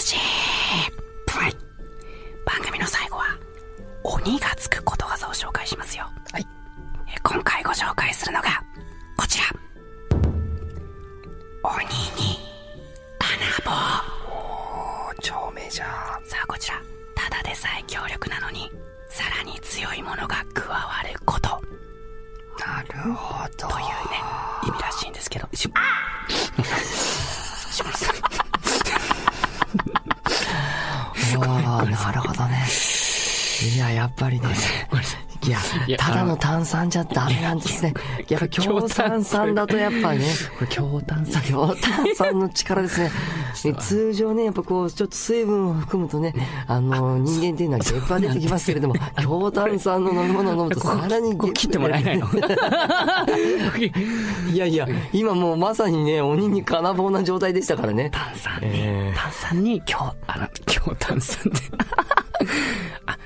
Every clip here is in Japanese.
しい。はい。番組の最後は鬼がつくことわざを紹介しますよ。はい。今回ご紹介するのがこちら。鬼に金棒。超メジャー。さあこちら、ただでさえ強力なのにさらに強いものが加わること。なるほど。というね、意味らしいんですけど。下野さん。ああ、なるほどね。いや、やっぱりね。いや、ただの炭酸じゃダメなんですね。やっぱ強炭酸だとやっぱね。これ強炭酸。強炭酸の力ですね。通常ね、やっぱこう、ちょっと水分を含むとね、人間っていうのはゲップが出てきますけれども、強炭酸の飲み物を飲むとさらにゲップ。切ってもらえないの？いやいや、今もうまさにね、鬼に金棒な状態でしたからね。炭酸に強炭酸で。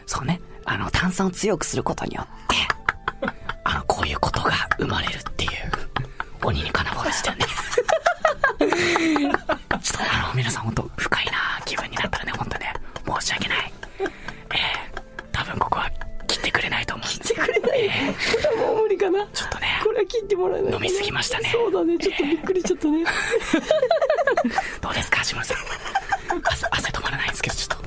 そうね。炭酸を強くすることによって、こういうことが生まれるっていう、鬼に金棒でしたよね。ちょっと皆さん本当深いな気分になったらね、本当ね、申し訳ない。多分ここは切ってくれないと思うんです。切ってくれない、これはもう無理かな。ちょっとね、これは切ってもらえない。飲みすぎましたね。そうだね、ちょっとびっくりしちゃったね。どうですか、橋村さん。汗止まらないんですけど、ちょっと。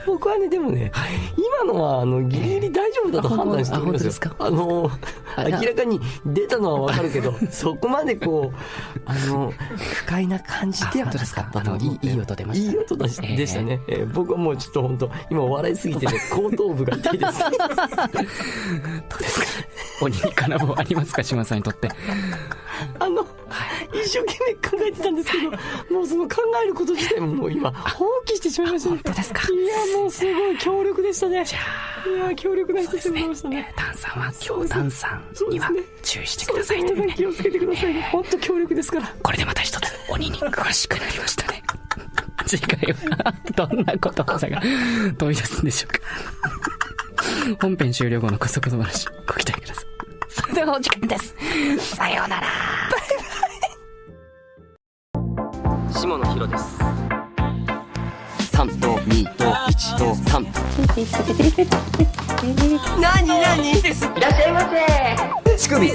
僕はね、でもね、今のはギリギリ大丈夫だと判断しておりますよ。明らかに出たのはわかるけど、そこまでこう不快な感じではなかったと。いい音出ました。いい音でしたね。僕はもうちょっと本当今笑いすぎてね、後頭部が痛いです。どうですか、鬼に金棒ありますか、島さんにとって。一生懸命考えてたんですけど、もうその考えること自体ももう今放棄してしまいましたね。本当ですか。いや、もうすごい強力でしたね。いや、強力な人でございましたね。炭酸は強炭酸には注意してくださいというね。気をつけてくださいね。本当強力ですから。これでまた一つ鬼に詳しくなりましたね。次回はどんなことわざが飛び出すんでしょうか。本編終了後のこそこそ話ご期待ください。それではお時間です。さようなら。下野紘です。3と2と1と3。何です。いらっしゃいませ。乳首。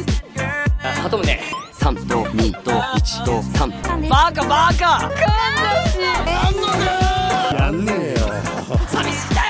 鳩宗。3と2と1と3。バカ。やんねえよ。寂しい。